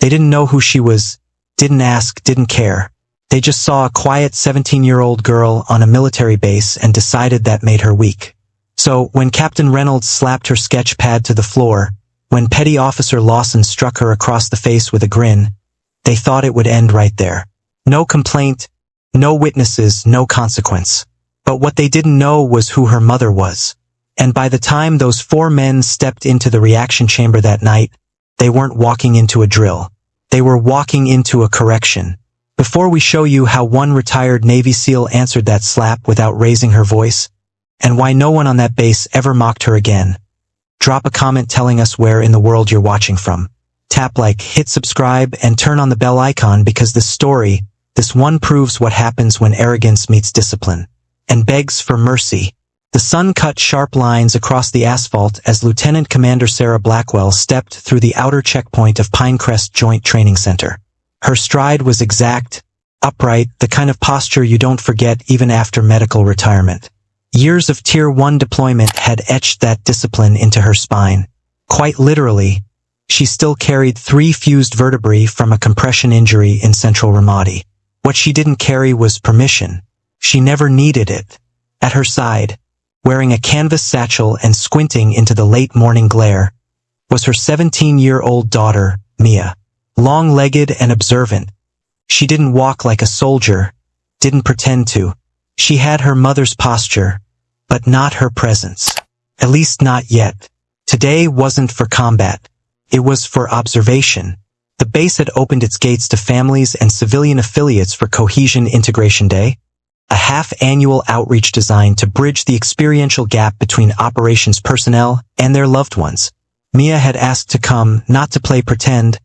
They didn't know who she was, didn't ask, didn't care. They just saw a quiet 17-year-old girl on a military base and decided that made her weak. So, when Captain Reynolds slapped her sketch pad to the floor, when Petty Officer Lawson struck her across the face with a grin, they thought it would end right there. No complaint, no witnesses, no consequence. But what they didn't know was who her mother was. And by the time those 4 men stepped into the reaction chamber that night, they weren't walking into a drill. They were walking into a correction. Before we show you how one retired Navy SEAL answered that slap without raising her voice, and why no one on that base ever mocked her again, drop a comment telling us where in the world you're watching from. Tap like, hit subscribe, and turn on the bell icon because this one proves what happens when arrogance meets discipline, and begs for mercy. The sun cut sharp lines across the asphalt as Lieutenant Commander Sarah Blackwell stepped through the outer checkpoint of Pinecrest Joint Training Center. Her stride was exact, upright, the kind of posture you don't forget even after medical retirement. Years of Tier 1 deployment had etched that discipline into her spine. Quite literally, she still carried 3 fused vertebrae from a compression injury in Central Ramadi. What she didn't carry was permission. She never needed it. At her side, wearing a canvas satchel and squinting into the late morning glare, was her 17-year-old daughter, Mia. Long-legged and observant. She didn't walk like a soldier, didn't pretend to. She had her mother's posture, but not her presence. At least not yet. Today wasn't for combat. It was for observation. The base had opened its gates to families and civilian affiliates for Cohesion Integration Day, a half-annual outreach designed to bridge the experiential gap between operations personnel and their loved ones. Mia had asked to come, not to play pretend,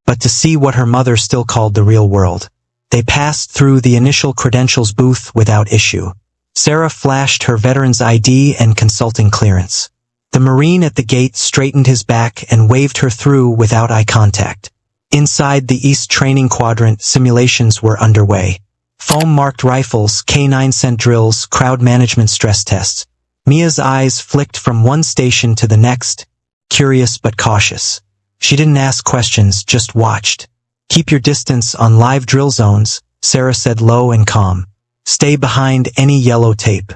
but to see what her mother still called the real world. They passed through the initial credentials booth without issue. Sarah flashed her veteran's ID and consulting clearance. The Marine at the gate straightened his back and waved her through without eye contact. Inside the East Training Quadrant, simulations were underway. Foam-marked rifles, K9 scent drills, crowd management stress tests. Mia's eyes flicked from one station to the next, curious but cautious. She didn't ask questions, just watched. Keep your distance on live drill zones, Sarah said low and calm. Stay behind any yellow tape.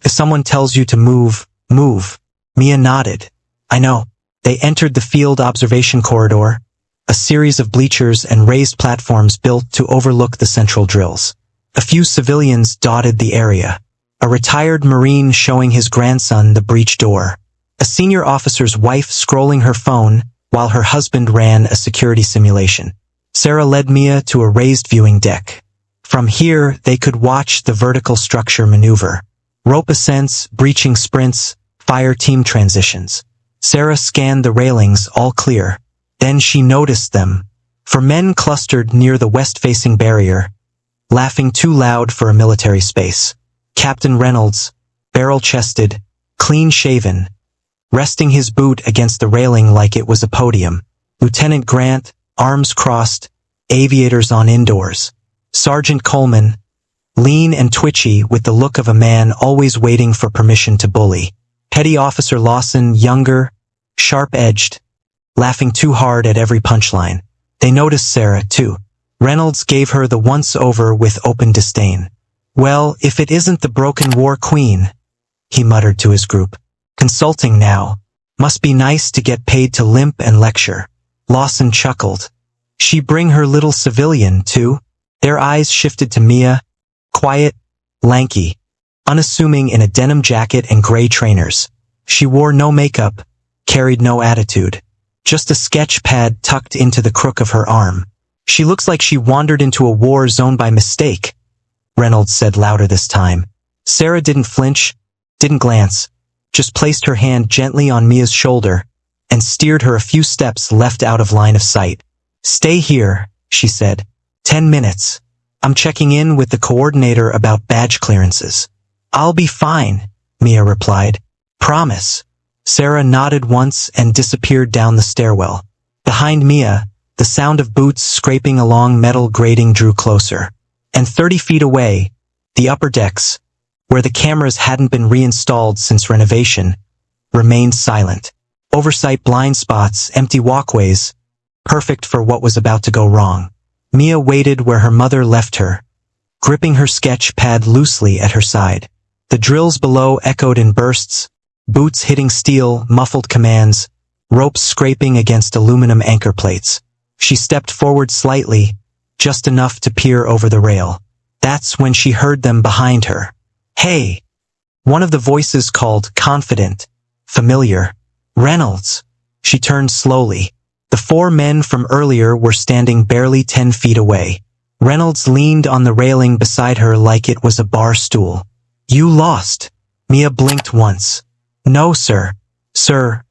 If someone tells you to move, move. Mia nodded. I know. They entered the field observation corridor, a series of bleachers and raised platforms built to overlook the central drills. A few civilians dotted the area. A retired Marine showing his grandson the breech door. A senior officer's wife scrolling her phone, while her husband ran a security simulation. Sarah led Mia to a raised viewing deck. From here, they could watch the vertical structure maneuver. Rope ascents, breaching sprints, fire team transitions. Sarah scanned the railings, all clear. Then she noticed them. 4 men clustered near the west-facing barrier, laughing too loud for a military space. Captain Reynolds, barrel-chested, clean-shaven, resting his boot against the railing like it was a podium. Lieutenant Grant, arms crossed, aviators on indoors. Sergeant Coleman, lean and twitchy with the look of a man always waiting for permission to bully. Petty Officer Lawson, younger, sharp-edged, laughing too hard at every punchline. They noticed Sarah, too. Reynolds gave her the once-over with open disdain. Well, if it isn't the broken war queen, he muttered to his group. Consulting now. Must be nice to get paid to limp and lecture. Lawson chuckled. She bring her little civilian, too? Their eyes shifted to Mia, quiet, lanky, unassuming in a denim jacket and gray trainers. She wore no makeup, carried no attitude. Just a sketch pad tucked into the crook of her arm. She looks like she wandered into a war zone by mistake, Reynolds said louder this time. Sarah didn't flinch, didn't glance, just placed her hand gently on Mia's shoulder and steered her a few steps left out of line of sight. Stay here, she said. 10 minutes. I'm checking in with the coordinator about badge clearances. I'll be fine, Mia replied. Promise. Sarah nodded once and disappeared down the stairwell. Behind Mia, the sound of boots scraping along metal grating drew closer. And 30 feet away, the upper decks, where the cameras hadn't been reinstalled since renovation, remained silent. Oversight blind spots, empty walkways, perfect for what was about to go wrong. Mia waited where her mother left her, gripping her sketch pad loosely at her side. The drills below echoed in bursts, boots hitting steel, muffled commands, ropes scraping against aluminum anchor plates. She stepped forward slightly, just enough to peer over the rail. That's when she heard them behind her. "Hey!" One of the voices called, confident, familiar. "Reynolds!" She turned slowly. The four men from earlier were standing barely 10 feet away. Reynolds leaned on the railing beside her like it was a bar stool. "You lost." Mia blinked once. "No, sir." "Sir,"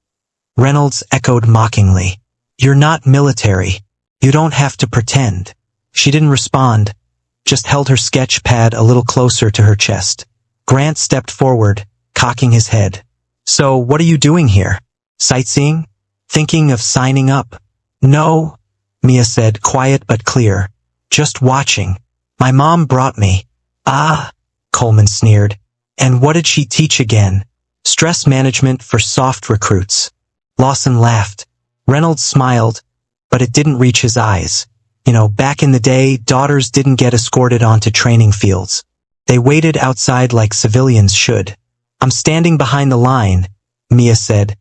Reynolds echoed mockingly. "You're not military. You don't have to pretend." She didn't respond, just held her sketch pad a little closer to her chest. Grant stepped forward, cocking his head. "So, what are you doing here? Sightseeing? Thinking of signing up?" "No," Mia said, quiet but clear. "Just watching. My mom brought me." "Ah," Coleman sneered. "And what did she teach again?" "Stress management for soft recruits." Lawson laughed. Reynolds smiled, but it didn't reach his eyes. You know, back in the day, daughters didn't get escorted onto training fields. They waited outside like civilians should. "I'm standing behind the line," Mia said,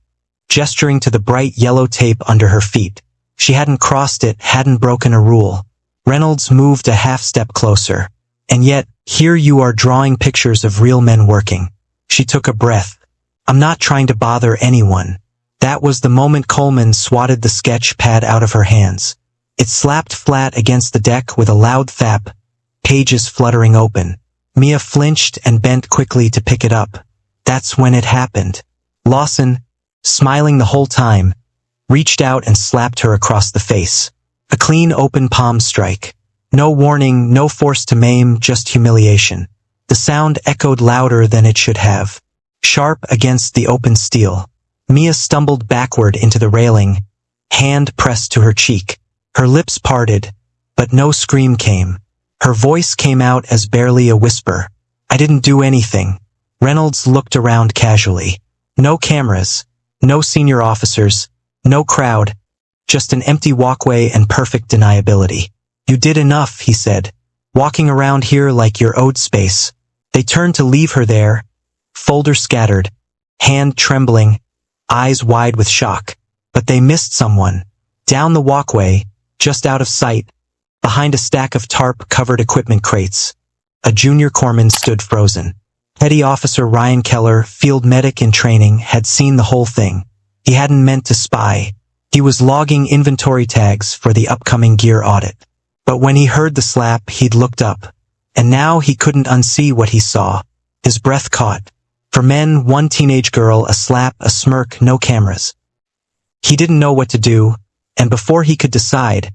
gesturing to the bright yellow tape under her feet. She hadn't crossed it, hadn't broken a rule. Reynolds moved a half step closer. "And yet, here you are drawing pictures of real men working." She took a breath. "I'm not trying to bother anyone." That was the moment Coleman swatted the sketch pad out of her hands. It slapped flat against the deck with a loud thap, pages fluttering open. Mia flinched and bent quickly to pick it up. That's when it happened. Lawson, smiling the whole time, reached out and slapped her across the face. A clean open palm strike. No warning, no force to maim, just humiliation. The sound echoed louder than it should have. Sharp against the open steel. Mia stumbled backward into the railing, hand pressed to her cheek. Her lips parted, but no scream came. Her voice came out as barely a whisper. "I didn't do anything." Reynolds looked around casually. No cameras, no senior officers, no crowd, just an empty walkway and perfect deniability. "You did enough," he said, "walking around here like you're owed space." They turned to leave her there, folder scattered, hand trembling, eyes wide with shock. But they missed someone. Down the walkway, just out of sight, behind a stack of tarp-covered equipment crates, a junior corpsman stood frozen. Petty Officer Ryan Keller, field medic in training, had seen the whole thing. He hadn't meant to spy. He was logging inventory tags for the upcoming gear audit. But when he heard the slap, he'd looked up. And now he couldn't unsee what he saw. His breath caught. For men, one teenage girl, a slap, a smirk, no cameras. He didn't know what to do, and before he could decide,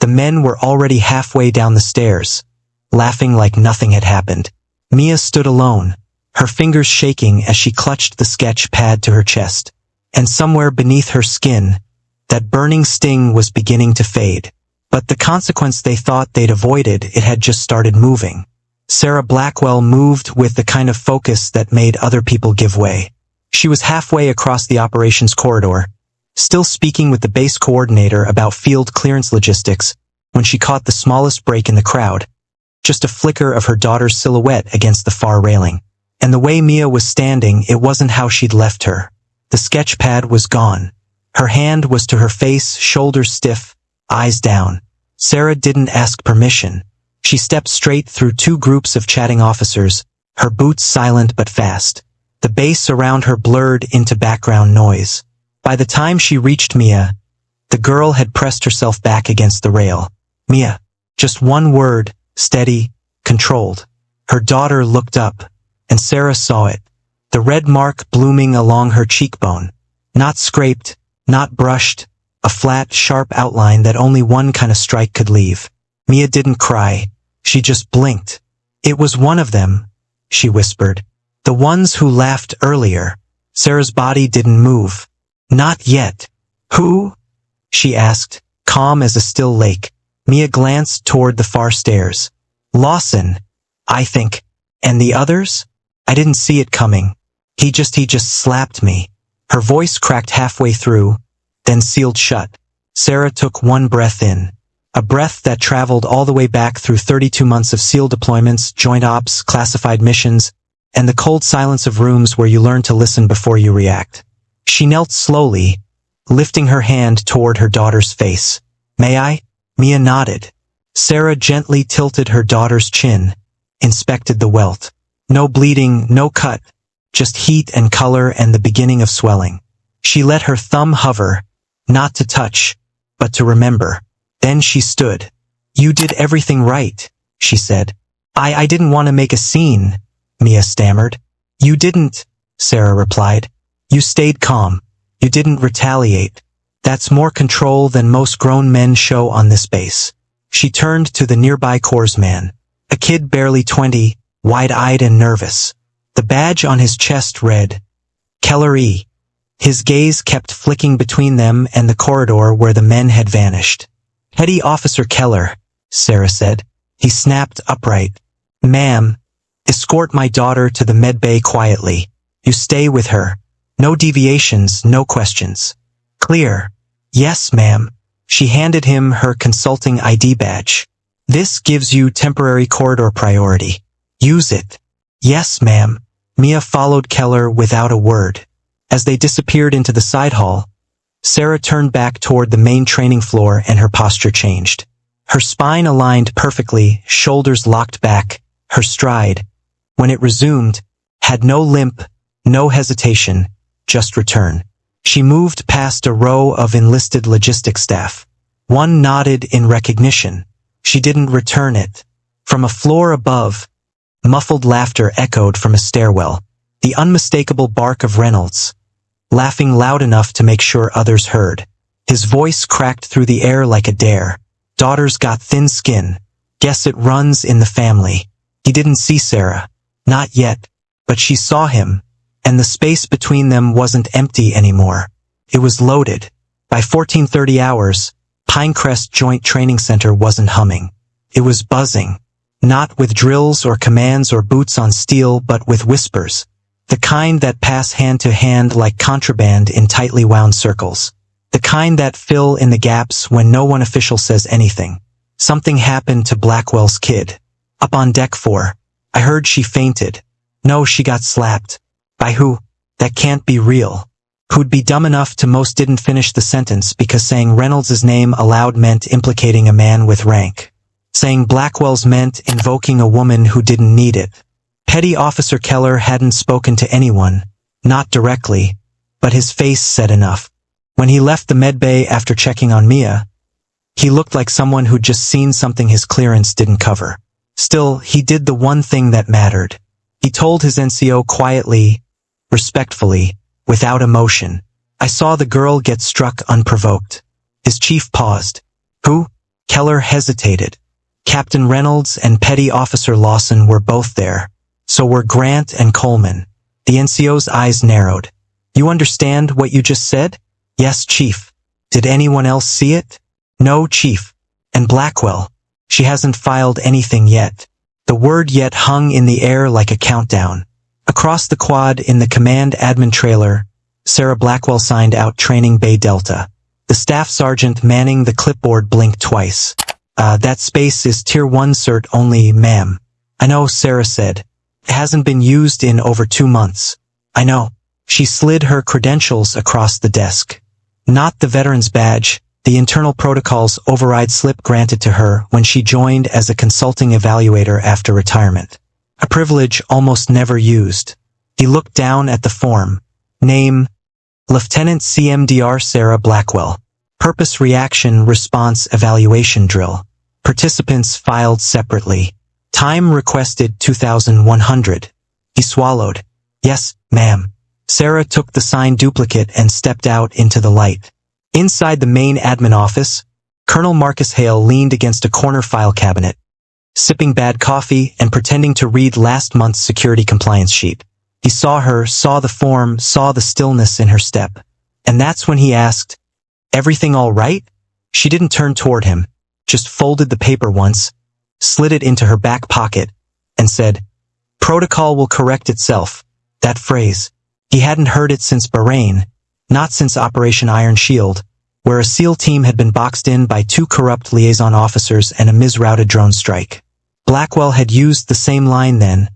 the men were already halfway down the stairs, laughing like nothing had happened. Mia stood alone, her fingers shaking as she clutched the sketch pad to her chest. And somewhere beneath her skin, that burning sting was beginning to fade. But the consequence they thought they'd avoided, it had just started moving. Sarah Blackwell moved with the kind of focus that made other people give way. She was halfway across the operations corridor, still speaking with the base coordinator about field clearance logistics, when she caught the smallest break in the crowd, just a flicker of her daughter's silhouette against the far railing. And the way Mia was standing, it wasn't how she'd left her. The sketch pad was gone. Her hand was to her face, shoulders stiff, eyes down. Sarah didn't ask permission. She stepped straight through two groups of chatting officers, her boots silent but fast. The base around her blurred into background noise. By the time she reached Mia, the girl had pressed herself back against the rail. "Mia." Just one word, steady, controlled. Her daughter looked up, and Sarah saw it. The red mark blooming along her cheekbone. Not scraped, not brushed, a flat, sharp outline that only one kind of strike could leave. Mia didn't cry. She just blinked. "It was one of them," she whispered. "The ones who laughed earlier." Sarah's body didn't move. "Not yet." "Who?" she asked, calm as a still lake. Mia glanced toward the far stairs. "Lawson, I think. And the others? I didn't see it coming. He just slapped me." Her voice cracked halfway through, then sealed shut. Sarah took one breath in. A breath that traveled all the way back through 32 months of SEAL deployments, joint ops, classified missions, and the cold silence of rooms where you learn to listen before you react. She knelt slowly, lifting her hand toward her daughter's face. "May I?" Mia nodded. Sarah gently tilted her daughter's chin, inspected the welt. No bleeding, no cut, just heat and color and the beginning of swelling. She let her thumb hover, not to touch, but to remember. Then she stood. "You did everything right," she said. I didn't want to make a scene," Mia stammered. "You didn't," Sarah replied. "You stayed calm. You didn't retaliate. That's more control than most grown men show on this base." She turned to the nearby corpsman, a kid barely 20, wide-eyed and nervous. The badge on his chest read, Keller E. His gaze kept flicking between them and the corridor where the men had vanished. "Petty Officer Keller," Sarah said. He snapped upright. "Ma'am, escort my daughter to the medbay quietly. You stay with her. No deviations, no questions." "Clear." "Yes, ma'am." She handed him her consulting ID badge. "This gives you temporary corridor priority. Use it." "Yes, ma'am." Mia followed Keller without a word. As they disappeared into the side hall, Sarah turned back toward the main training floor and her posture changed. Her spine aligned perfectly, shoulders locked back, her stride, when it resumed, had no limp, no hesitation, just return. She moved past a row of enlisted logistics staff. One nodded in recognition. She didn't return it. From a floor above, muffled laughter echoed from a stairwell, the unmistakable bark of Reynolds, laughing loud enough to make sure others heard. His voice cracked through the air like a dare. "Daughter's got thin skin. Guess it runs in the family." He didn't see Sarah. Not yet. But she saw him, and the space between them wasn't empty anymore. It was loaded. By 14:30 hours, Pinecrest Joint Training Center wasn't humming. It was buzzing. Not with drills or commands or boots on steel, but with whispers. The kind that pass hand to hand like contraband in tightly wound circles. The kind that fill in the gaps when no one official says anything. Something happened to Blackwell's kid. Up on deck 4. I heard she fainted. No, she got slapped. By who? That can't be real. Who'd be dumb enough to most didn't finish the sentence because saying Reynolds' name aloud meant implicating a man with rank. Saying Blackwell's meant invoking a woman who didn't need it. Petty Officer Keller hadn't spoken to anyone, not directly, but his face said enough. When he left the medbay after checking on Mia, he looked like someone who'd just seen something his clearance didn't cover. Still, he did the one thing that mattered. He told his NCO quietly, respectfully, without emotion. "I saw the girl get struck unprovoked." His chief paused. "Who?" Keller hesitated. "Captain Reynolds and Petty Officer Lawson were both there. So were Grant and Coleman." The NCO's eyes narrowed. "You understand what you just said?" "Yes, Chief." "Did anyone else see it?" "No, Chief." "And Blackwell?" "She hasn't filed anything yet." The word yet hung in the air like a countdown. Across the quad in the command admin trailer, Sarah Blackwell signed out Training Bay Delta. The staff sergeant manning the clipboard blinked twice. That space is Tier 1 cert only, ma'am." "I know," Sarah said. "It hasn't been used in over 2 months." "I know." She slid her credentials across the desk. Not the veteran's badge, the internal protocols override slip granted to her when she joined as a consulting evaluator after retirement. A privilege almost never used. He looked down at the form. Name, Lieutenant CMDR Sarah Blackwell. Purpose Reaction Response Evaluation Drill. Participants filed separately. Time requested 2100. He swallowed. "Yes, ma'am." Sarah took the signed duplicate and stepped out into the light. Inside the main admin office, Colonel Marcus Hale leaned against a corner file cabinet, sipping bad coffee and pretending to read last month's security compliance sheet. He saw her, saw the form, saw the stillness in her step. And that's when he asked, "Everything all right?" She didn't turn toward him, just folded the paper once, slid it into her back pocket, and said, "Protocol will correct itself." That phrase. He hadn't heard it since Bahrain, not since Operation Iron Shield, where a SEAL team had been boxed in by 2 corrupt liaison officers and a misrouted drone strike. Blackwell had used the same line then,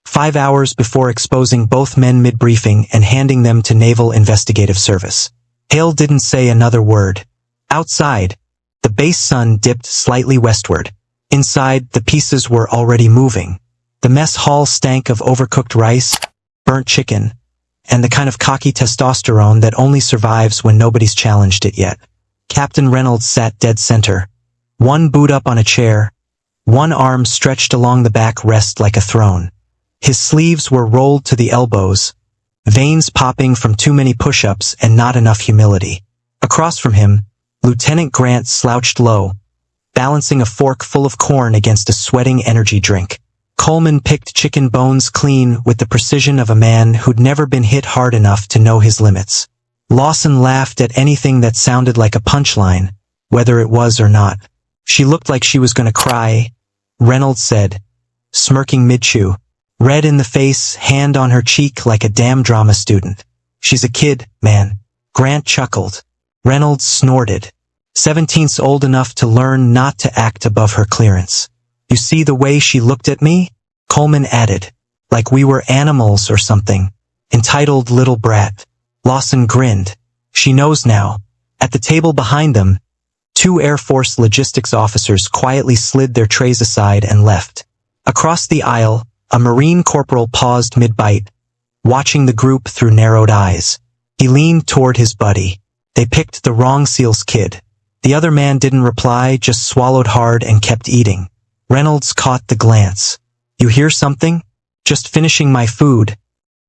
5 hours before exposing both men mid-briefing and handing them to Naval Investigative Service. Hale didn't say another word. Outside, the base sun dipped slightly westward. Inside, the pieces were already moving. The mess hall stank of overcooked rice, burnt chicken, and the kind of cocky testosterone that only survives when nobody's challenged it yet. Captain Reynolds sat dead center, one boot up on a chair, one arm stretched along the back rest like a throne. His sleeves were rolled to the elbows, veins popping from too many push-ups and not enough humility. Across from him, Lieutenant Grant slouched low, balancing a fork full of corn against a sweating energy drink. Coleman picked chicken bones clean with the precision of a man who'd never been hit hard enough to know his limits. Lawson laughed at anything that sounded like a punchline, whether it was or not. She looked like she was going to cry, Reynolds said, smirking mid-chew. Red in the face, hand on her cheek like a damn drama student. She's a kid, man. Grant chuckled. Reynolds snorted. 17's old enough to learn not to act above her clearance. You see the way she looked at me? Coleman added. Like we were animals or something. Entitled little brat. Lawson grinned. She knows now. At the table behind them, 2 Air Force logistics officers quietly slid their trays aside and left. Across the aisle, a Marine corporal paused mid-bite, watching the group through narrowed eyes. He leaned toward his buddy. They picked the wrong SEAL's kid. The other man didn't reply, just swallowed hard and kept eating. Reynolds caught the glance. You hear something? Just finishing my food.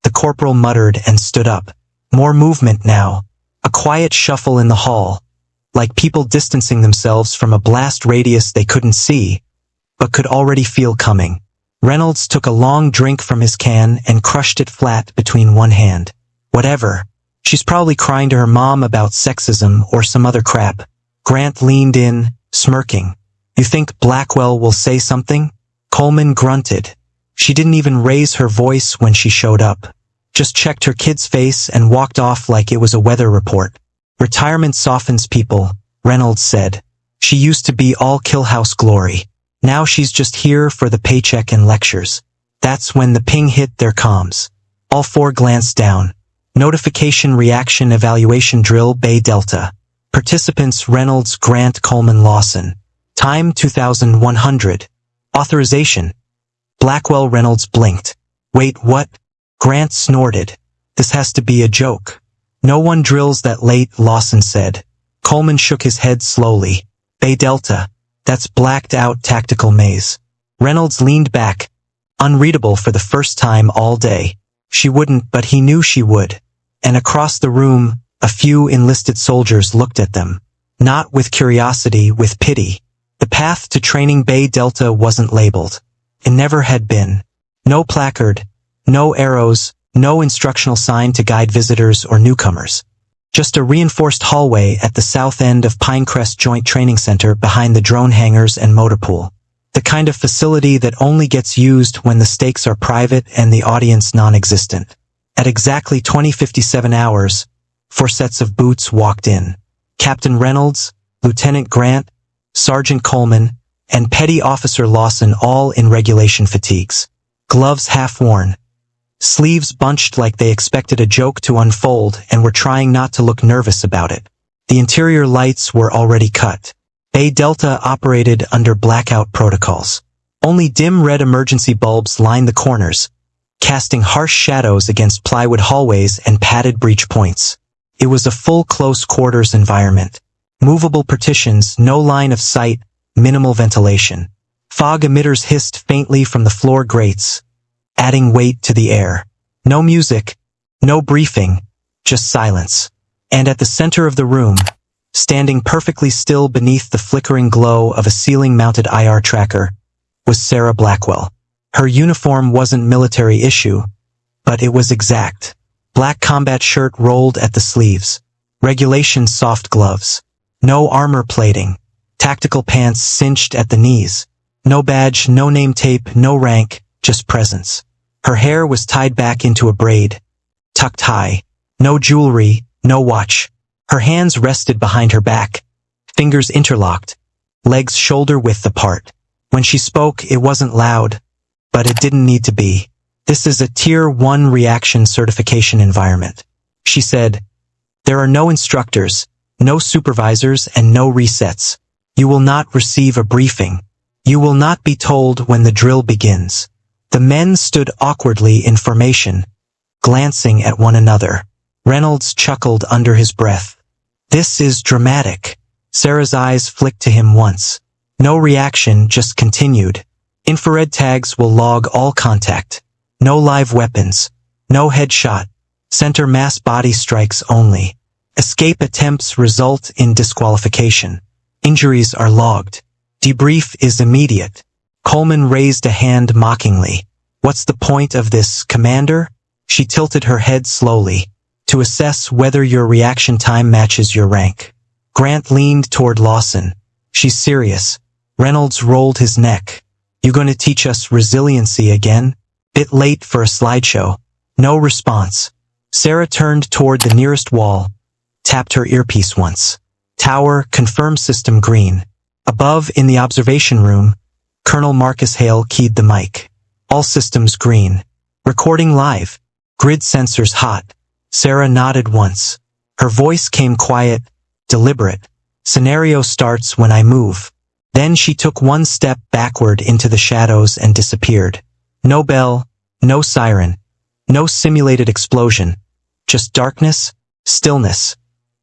The corporal muttered and stood up. More movement now. A quiet shuffle in the hall, like people distancing themselves from a blast radius they couldn't see, but could already feel coming. Reynolds took a long drink from his can and crushed it flat between one hand. Whatever. She's probably crying to her mom about sexism or some other crap. Grant leaned in, smirking. You think Blackwell will say something? Coleman grunted. She didn't even raise her voice when she showed up. Just checked her kid's face and walked off like it was a weather report. Retirement softens people, Reynolds said. She used to be all Killhouse glory. Now she's just here for the paycheck and lectures. That's when the ping hit their comms. All 4 glanced down. Notification reaction evaluation drill Bay Delta. Participants Reynolds, Grant, Coleman, Lawson. Time 2100. Authorization. Blackwell. Reynolds blinked. Wait, what? Grant snorted. This has to be a joke. No one drills that late, Lawson said. Coleman shook his head slowly. Bay Delta. That's blacked out tactical maze. Reynolds leaned back, unreadable for the first time all day. She wouldn't, but he knew she would. And across the room, a few enlisted soldiers looked at them. Not with curiosity, with pity. The path to training Bay Delta wasn't labeled. It never had been. No placard, no arrows, no instructional sign to guide visitors or newcomers. Just a reinforced hallway at the south end of Pinecrest Joint Training Center behind the drone hangars and motor pool. The kind of facility that only gets used when the stakes are private and the audience non-existent. At exactly 20:57 hours, 4 sets of boots walked in. Captain Reynolds, Lieutenant Grant, Sergeant Coleman, and Petty Officer Lawson, all in regulation fatigues. Gloves half-worn. Sleeves bunched like they expected a joke to unfold and were trying not to look nervous about it. The interior lights were already cut. Bay Delta operated under blackout protocols. Only dim red emergency bulbs lined the corners, casting harsh shadows against plywood hallways and padded breach points. It was a full close quarters environment. Movable partitions, no line of sight, minimal ventilation. Fog emitters hissed faintly from the floor grates, adding weight to the air. No music, no briefing, just silence. And at the center of the room, standing perfectly still beneath the flickering glow of a ceiling-mounted IR tracker, was Sarah Blackwell. Her uniform wasn't military issue, but it was exact. Black combat shirt rolled at the sleeves. Regulation soft gloves. No armor plating. Tactical pants cinched at the knees. No badge, no name tape, no rank, just presence. Her hair was tied back into a braid, tucked high. No jewelry, no watch. Her hands rested behind her back, fingers interlocked, legs shoulder-width apart. When she spoke, it wasn't loud, but it didn't need to be. This is a Tier 1 reaction certification environment. She said, "There are no instructors, no supervisors, and no resets. You will not receive a briefing. You will not be told when the drill begins." The men stood awkwardly in formation, glancing at one another. Reynolds chuckled under his breath. "This is dramatic." Sarah's eyes flicked to him once. No reaction, just continued. "Infrared tags will log all contact. No live weapons. No headshot. Center mass body strikes only. Escape attempts result in disqualification. Injuries are logged. Debrief is immediate." Coleman raised a hand mockingly. "What's the point of this, Commander?" She tilted her head slowly. "To assess whether your reaction time matches your rank." Grant leaned toward Lawson. "She's serious." Reynolds rolled his neck. "You gonna teach us resiliency again?" Bit late for a slideshow. No response. Sarah turned toward the nearest wall, tapped her earpiece once. "Tower, confirm system green." Above, in the observation room, Colonel Marcus Hale keyed the mic. "All systems green. Recording live. Grid sensors hot." Sarah nodded once. Her voice came quiet, deliberate. "Scenario starts when I move." Then she took one step backward into the shadows and disappeared. No bell, no siren, no simulated explosion. Just darkness, stillness,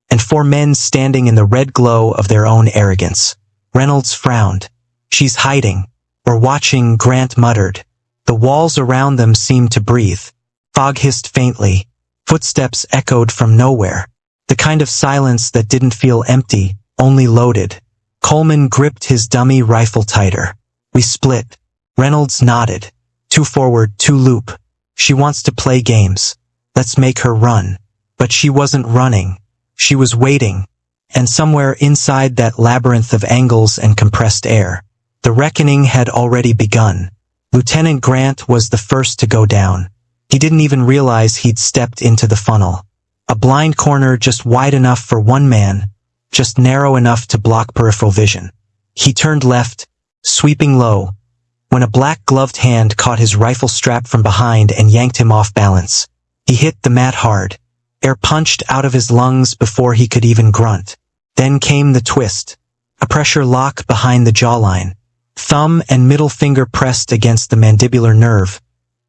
and four men standing in the red glow of their own arrogance. Reynolds frowned. "She's hiding. Or watching," Grant muttered. The walls around them seemed to breathe. Fog hissed faintly. Footsteps echoed from nowhere. The kind of silence that didn't feel empty, only loaded. Coleman gripped his dummy rifle tighter. "We split." Reynolds nodded. "Two forward, two loop. She wants to play games. Let's make her run." But she wasn't running. She was waiting. And somewhere inside that labyrinth of angles and compressed air, the reckoning had already begun. Lieutenant Grant was the first to go down. He didn't even realize he'd stepped into the funnel. A blind corner just wide enough for one man, just narrow enough to block peripheral vision. He turned left, sweeping low, when a black-gloved hand caught his rifle strap from behind and yanked him off balance. He hit the mat hard. Air punched out of his lungs before he could even grunt. Then came the twist. A pressure lock behind the jawline. Thumb and middle finger pressed against the mandibular nerve,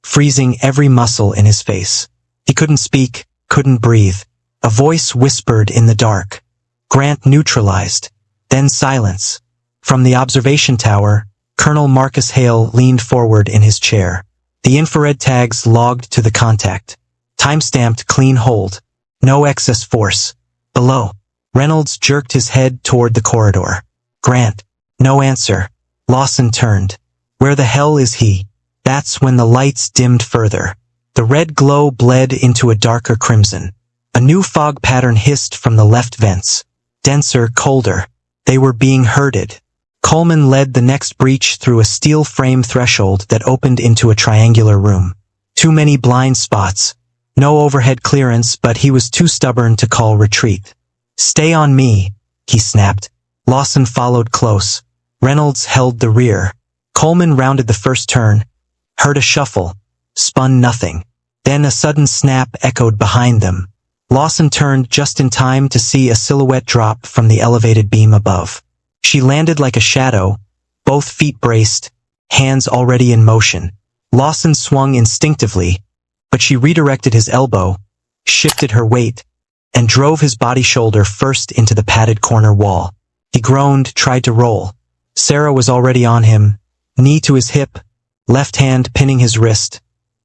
freezing every muscle in his face. He couldn't speak, couldn't breathe. A voice whispered in the dark. Grant neutralized. Then silence. From the observation tower, Colonel Marcus Hale leaned forward in his chair. The infrared tags logged to the contact. Time-stamped clean hold. No excess force. Below. Reynolds jerked his head toward the corridor. "Grant." No answer. Lawson turned. "Where the hell is he?" That's when the lights dimmed further. The red glow bled into a darker crimson. A new fog pattern hissed from the left vents. Denser, colder. They were being herded. Coleman led the next breach through a steel frame threshold that opened into a triangular room. Too many blind spots. No overhead clearance, but he was too stubborn to call retreat. "Stay on me," he snapped. Lawson followed close. Reynolds held the rear. Coleman rounded the first turn, heard a shuffle, spun nothing. Then a sudden snap echoed behind them. Lawson turned just in time to see a silhouette drop from the elevated beam above. She landed like a shadow, both feet braced, hands already in motion. Lawson swung instinctively, but she redirected his elbow, shifted her weight, and drove his body shoulder first into the padded corner wall. He groaned, tried to roll. Sarah was already on him, knee to his hip, left hand pinning his wrist,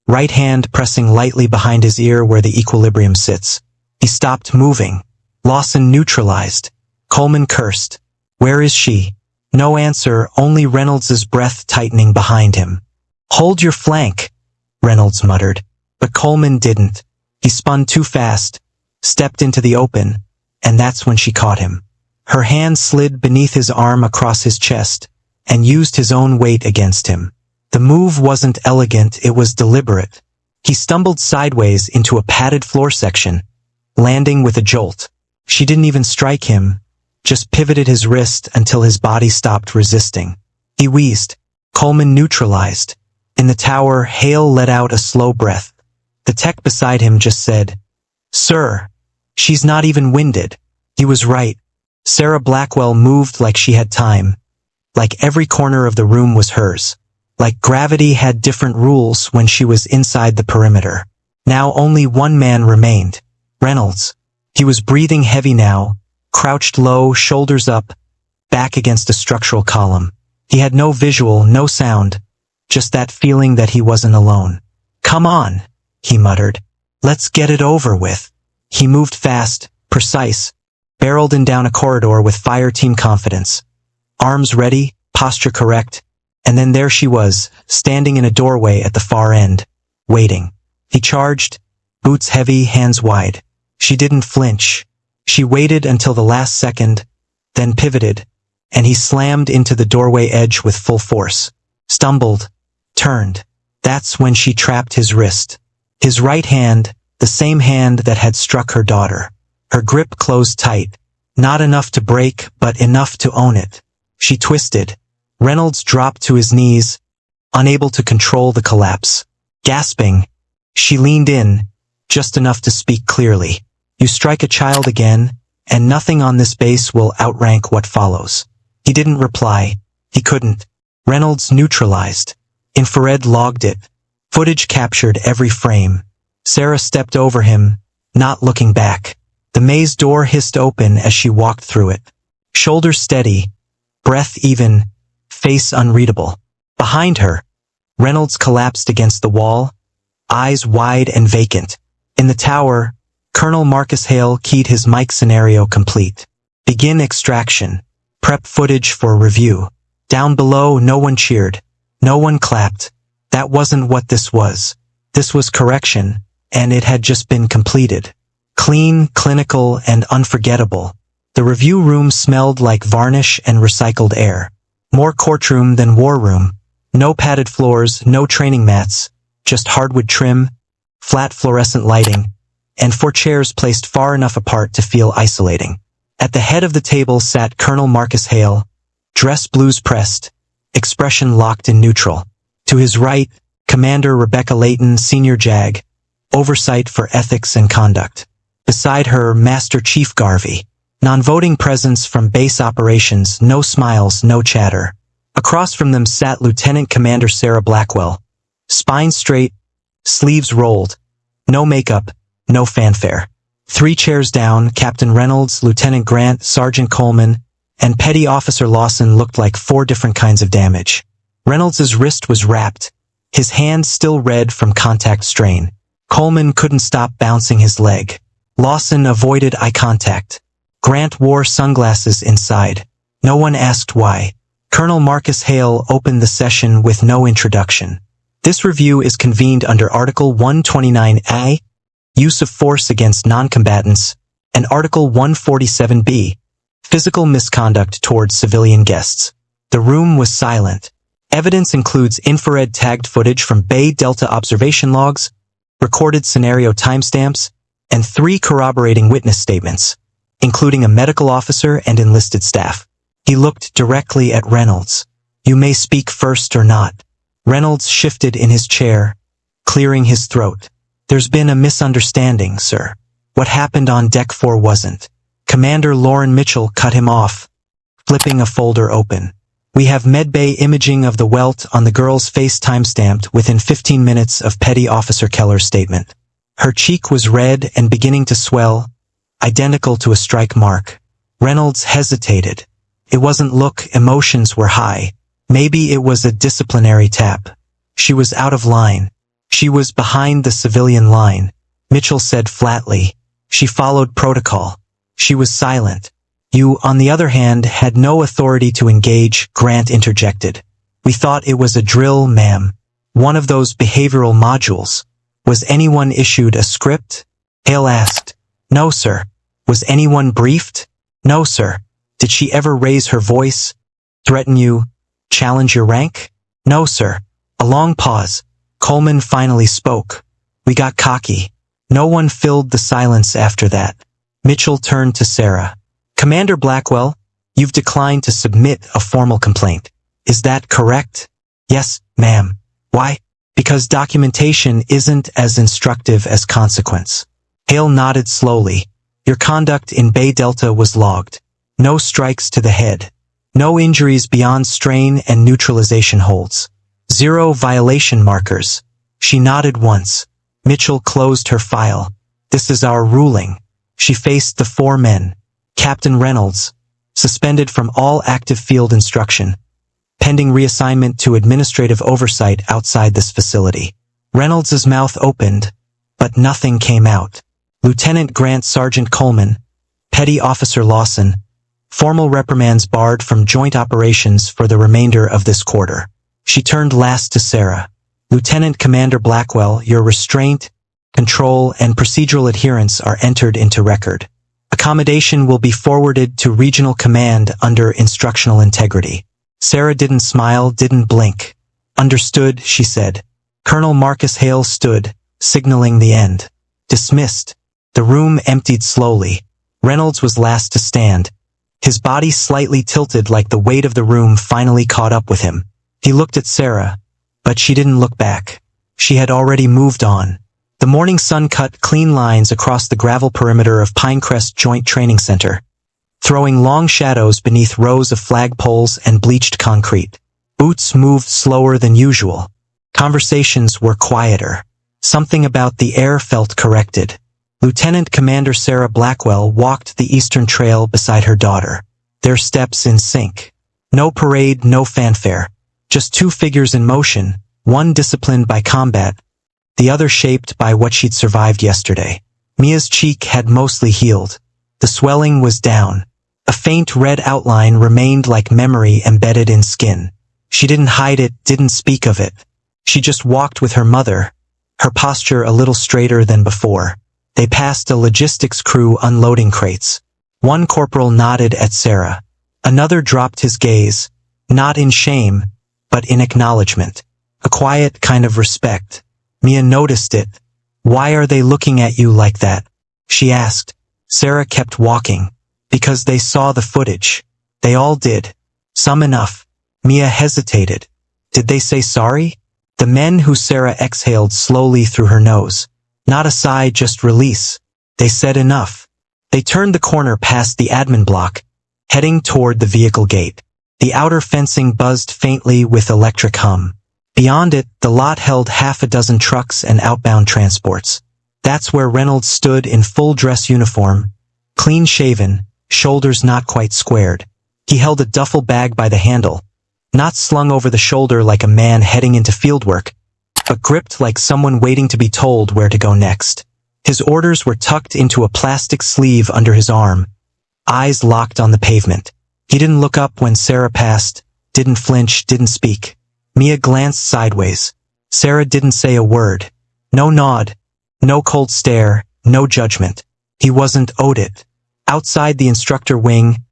right hand pressing lightly behind his ear where the equilibrium sits. He stopped moving. Lawson neutralized. Coleman cursed. "Where is she?" No answer, only Reynolds's breath tightening behind him. "Hold your flank," Reynolds muttered. But Coleman didn't. He spun too fast, stepped into the open, and that's when she caught him. Her hand slid beneath his arm across his chest, and used his own weight against him. The move wasn't elegant, it was deliberate. He stumbled sideways into a padded floor section, landing with a jolt. She didn't even strike him, just pivoted his wrist until his body stopped resisting. He wheezed. Coleman neutralized. In the tower, Hale let out a slow breath. The tech beside him just said, "Sir, she's not even winded." He was right. Sarah Blackwell moved like she had time. Like every corner of the room was hers. Like gravity had different rules when she was inside the perimeter. Now only one man remained. Reynolds. He was breathing heavy now, crouched low, shoulders up, back against a structural column. He had no visual, no sound, just that feeling that he wasn't alone. "Come on," he muttered. "Let's get it over with." He moved fast, precise, barreled in down a corridor with fire team confidence. Arms ready, posture correct, and then there she was, standing in a doorway at the far end, waiting. He charged, boots heavy, hands wide. She didn't flinch. She waited until the last second, then pivoted, and he slammed into the doorway edge with full force. Stumbled, turned. That's when she trapped his wrist. His right hand, the same hand that had struck her daughter. Her grip closed tight. Not enough to break, but enough to own it. She twisted. Reynolds dropped to his knees, unable to control the collapse. Gasping, she leaned in, just enough to speak clearly. "You strike a child again, and nothing on this base will outrank what follows." He didn't reply. He couldn't. Reynolds neutralized. Infrared logged it. Footage captured every frame. Sarah stepped over him, not looking back. The maze door hissed open as she walked through it. Shoulders steady, breath even, face unreadable. Behind her, Reynolds collapsed against the wall, eyes wide and vacant. In the tower, Colonel Marcus Hale keyed his mic scenario complete. "Begin extraction. Prep footage for review." Down below, no one cheered. No one clapped. That wasn't what this was. This was correction, and it had just been completed. Clean, clinical, and unforgettable. The review room smelled like varnish and recycled air. More courtroom than war room. No padded floors, no training mats, just hardwood trim, flat fluorescent lighting, and 4 chairs placed far enough apart to feel isolating. At the head of the table sat Colonel Marcus Hale, dress blues pressed, expression locked in neutral. To his right, Commander Rebecca Layton, Senior JAG, oversight for ethics and conduct. Beside her, Master Chief Garvey, non-voting presence from base operations, no smiles, no chatter. Across from them sat Lieutenant Commander Sarah Blackwell, spine straight, sleeves rolled, no makeup, no fanfare. 3 chairs down, Captain Reynolds, Lieutenant Grant, Sergeant Coleman, and Petty Officer Lawson looked like 4 different kinds of damage. Reynolds's wrist was wrapped, his hand still red from contact strain. Coleman couldn't stop bouncing his leg. Lawson avoided eye contact. Grant wore sunglasses inside. No one asked why. Colonel Marcus Hale opened the session with no introduction. This review is convened under Article 129A, Use of Force Against Non-Combatants, and Article 147B, Physical Misconduct towards Civilian Guests. The room was silent. Evidence includes infrared tagged footage from Bay Delta observation logs, recorded scenario timestamps, and 3 corroborating witness statements, including a medical officer and enlisted staff. He looked directly at Reynolds. "You may speak first or not." Reynolds shifted in his chair, clearing his throat. "There's been a misunderstanding, sir. What happened on Deck 4 wasn't." Commander Lauren Mitchell cut him off, flipping a folder open. "We have medbay imaging of the welt on the girl's face timestamped within 15 minutes of Petty Officer Keller's statement. Her cheek was red and beginning to swell, identical to a strike mark." Reynolds hesitated. It wasn't look, emotions were high. Maybe it was a disciplinary tap. She was out of line. She was behind the civilian line. Mitchell said flatly. She followed protocol. She was silent. "You, on the other hand, had no authority to engage," Grant interjected. "We thought it was a drill, ma'am. One of those behavioral modules. Was anyone issued a script?" Hale asked. "No, sir." "Was anyone briefed?" "No, sir." "Did she ever raise her voice? Threaten you? Challenge your rank?" "No, sir." A long pause. Coleman finally spoke. "We got cocky." No one filled the silence after that. Mitchell turned to Sarah. Commander Blackwell, you've declined to submit a formal complaint. Is that correct? Yes, ma'am. Why? Because documentation isn't as instructive as consequence. Hale nodded slowly. Your conduct in Bay Delta was logged. No strikes to the head. No injuries beyond strain and neutralization holds. 0 violation markers. She nodded once. Mitchell closed her file. This is our ruling. She faced the 4 men. Captain Reynolds, suspended from all active field instruction, pending reassignment to administrative oversight outside this facility. Reynolds's mouth opened, but nothing came out. Lieutenant Grant Sergeant Coleman, Petty Officer Lawson, formal reprimands barred from joint operations for the remainder of this quarter. She turned last to Sarah. Lieutenant Commander Blackwell, your restraint, control, and procedural adherence are entered into record. Accommodation will be forwarded to Regional Command under instructional integrity. Sarah didn't smile, didn't blink. Understood, she said. Colonel Marcus Hale stood, signaling the end. Dismissed. The room emptied slowly. Reynolds was last to stand. His body slightly tilted like the weight of the room finally caught up with him. He looked at Sarah, but she didn't look back. She had already moved on. The morning sun cut clean lines across the gravel perimeter of Pinecrest Joint Training Center, throwing long shadows beneath rows of flagpoles and bleached concrete. Boots moved slower than usual. Conversations were quieter. Something about the air felt corrected. Lieutenant Commander Sarah Blackwell walked the Eastern Trail beside her daughter, their steps in sync. No parade, no fanfare. Just 2 figures in motion, one disciplined by combat, the other shaped by what she'd survived yesterday. Mia's cheek had mostly healed. The swelling was down. A faint red outline remained like memory embedded in skin. She didn't hide it, didn't speak of it. She just walked with her mother, her posture a little straighter than before. They passed a logistics crew unloading crates. One corporal nodded at Sarah. Another dropped his gaze, not in shame, but in acknowledgement. A quiet kind of respect. Mia noticed it. Why are they looking at you like that? She asked. Sarah kept walking. Because they saw the footage. They all did. Some enough. Mia hesitated. Did they say sorry? The men who Sarah exhaled slowly through her nose. Not a sigh, just release. They said enough. They turned the corner past the admin block, heading toward the vehicle gate. The outer fencing buzzed faintly with electric hum. Beyond it, the lot held half a dozen trucks and outbound transports. That's where Reynolds stood in full dress uniform, clean-shaven, shoulders not quite squared. He held a duffel bag by the handle, not slung over the shoulder like a man heading into fieldwork, but gripped like someone waiting to be told where to go next. His orders were tucked into a plastic sleeve under his arm, eyes locked on the pavement. He didn't look up when Sarah passed, didn't flinch, didn't speak. Mia glanced sideways. Sarah didn't say a word. No nod, no cold stare, no judgment. He wasn't owed it. Outside the instructor wing,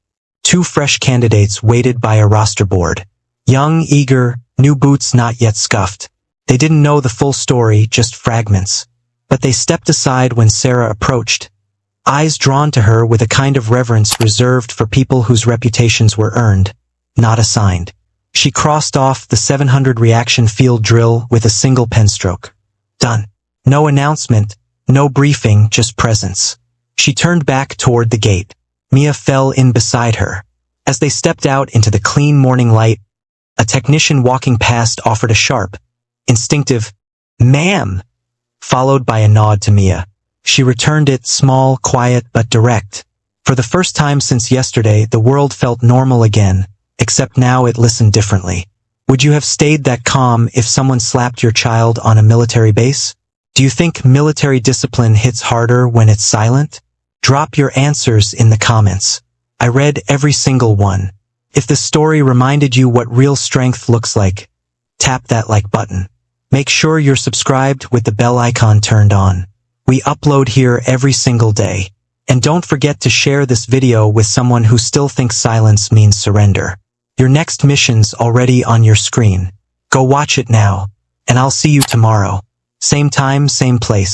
2 fresh candidates waited by a roster board. Young, eager, new boots not yet scuffed. They didn't know the full story, just fragments. But they stepped aside when Sarah approached, eyes drawn to her with a kind of reverence reserved for people whose reputations were earned, not assigned. She crossed off the 700 reaction field drill with a single pen stroke. Done. No announcement, no briefing, just presence. She turned back toward the gate. Mia fell in beside her. As they stepped out into the clean morning light, a technician walking past offered a sharp, instinctive, "Ma'am," followed by a nod to Mia. She returned it, small, quiet, but direct. For the first time since yesterday, the world felt normal again, except now it listened differently. Would you have stayed that calm if someone slapped your child on a military base? Do you think military discipline hits harder when it's silent? Drop your answers in the comments. I read every single one. If the story reminded you what real strength looks like, tap that like button. Make sure you're subscribed with the bell icon turned on. We upload here every single day. And don't forget to share this video with someone who still thinks silence means surrender. Your next mission's already on your screen. Go watch it now, and I'll see you tomorrow. Same time, same place.